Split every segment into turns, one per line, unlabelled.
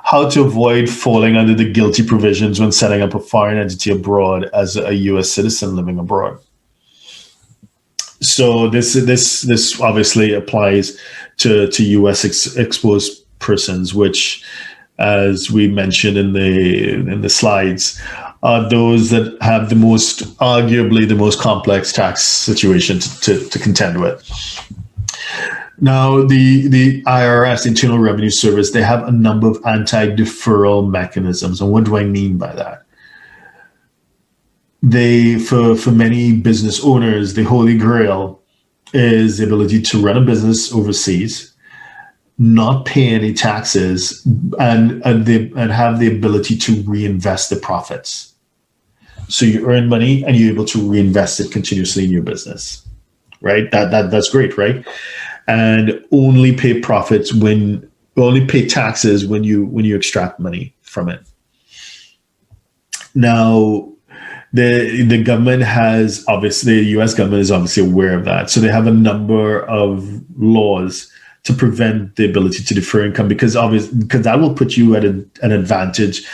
how to avoid falling under the GILTI provisions when setting up a foreign entity abroad as a U.S. citizen living abroad. So this obviously applies to U.S. exposed persons, which, as we mentioned in the slides, are those that have arguably the most complex tax situation to contend with. Now, the IRS, Internal Revenue Service, they have a number of anti-deferral mechanisms. And what do I mean by that? For many business owners, the holy grail is the ability to run a business overseas, not pay any taxes, and have the ability to reinvest the profits. So you earn money and you're able to reinvest it continuously in your business, right? That's great, right? And only pay taxes when you extract money from it. Now, the government has obviously, the U.S. government is obviously aware of that. So they have a number of laws to prevent the ability to defer income, because that will put you at an advantage,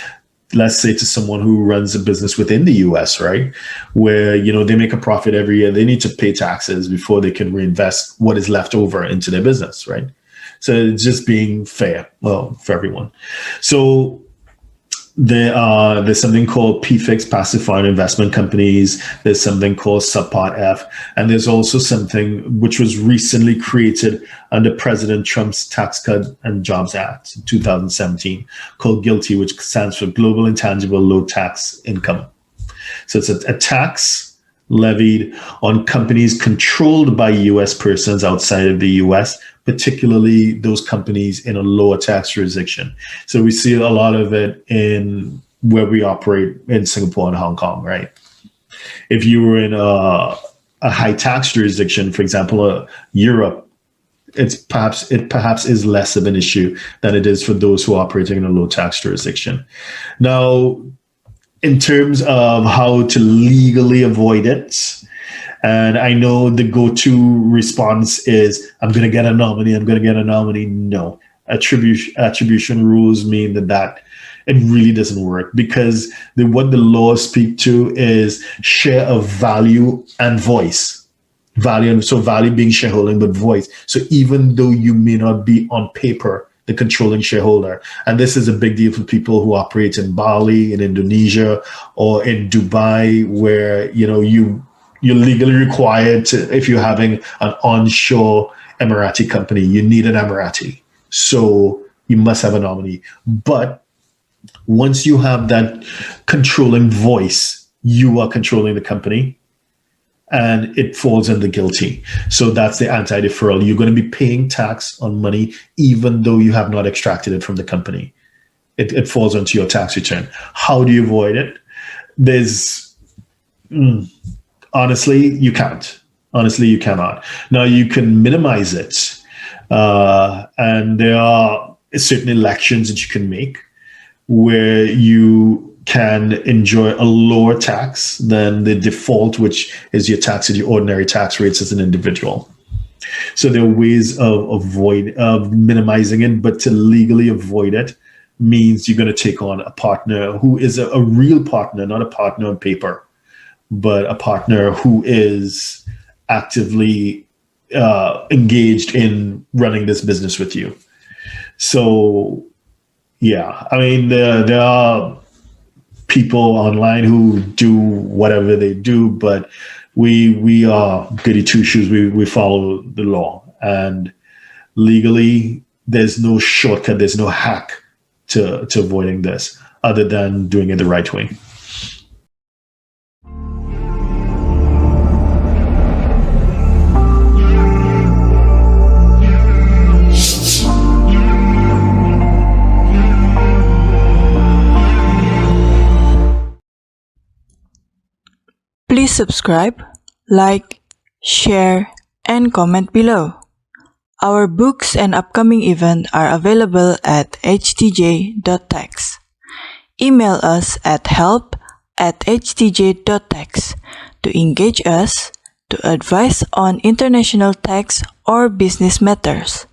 let's say, to someone who runs a business within the U.S., right? Where, they make a profit every year. They need to pay taxes before they can reinvest what is left over into their business, right? So it's just being fair, for everyone. So there's something called PFIC, passive foreign investment companies. There's something called Subpart F. And there's also something which was recently created under President Trump's Tax Cut and Jobs Act in 2017 called GILTI, which stands for Global Intangible Low Tax Income. So it's a tax levied on companies controlled by U.S. persons outside of the U.S., particularly those companies in a lower tax jurisdiction. So we see a lot of it in where we operate in Singapore and Hong Kong, right? If you were in a high tax jurisdiction, for example, Europe, it perhaps is less of an issue than it is for those who are operating in a low tax jurisdiction. Now, in terms of how to legally avoid it, and I know the go-to response is, I'm going to get a nominee. No. Attribution rules mean that it really doesn't work, because what the laws speak to is share of value and voice. Value being shareholding, but voice. So even though you may not be on paper the controlling shareholder, and this is a big deal for people who operate in Bali, in Indonesia, or in Dubai, where you're legally required to, if you're having an onshore Emirati company, you need an Emirati. So you must have a nominee. But once you have that controlling voice, you are controlling the company, and it falls under GILTI. So that's the anti-deferral. You're going to be paying tax on money even though you have not extracted it from the company. It falls onto your tax return. How do you avoid it? Honestly, you can't. Honestly, you cannot. Now, you can minimize it. And there are certain elections that you can make where you can enjoy a lower tax than the default, which is your tax at your ordinary tax rates as an individual. So there are ways of minimizing it, but to legally avoid it means you're going to take on a partner who is a real partner, not a partner on paper, but a partner who is actively engaged in running this business with you. So, yeah, I mean, there are people online who do whatever they do, but we are goody two shoes. We follow the law, and legally, there's no shortcut, there's no hack to avoiding this other than doing it the right way.
Please subscribe, like, share, and comment below. Our books and upcoming events are available at htj.tax. Email us at help@htj.tax to engage us, to advise on international tax or business matters.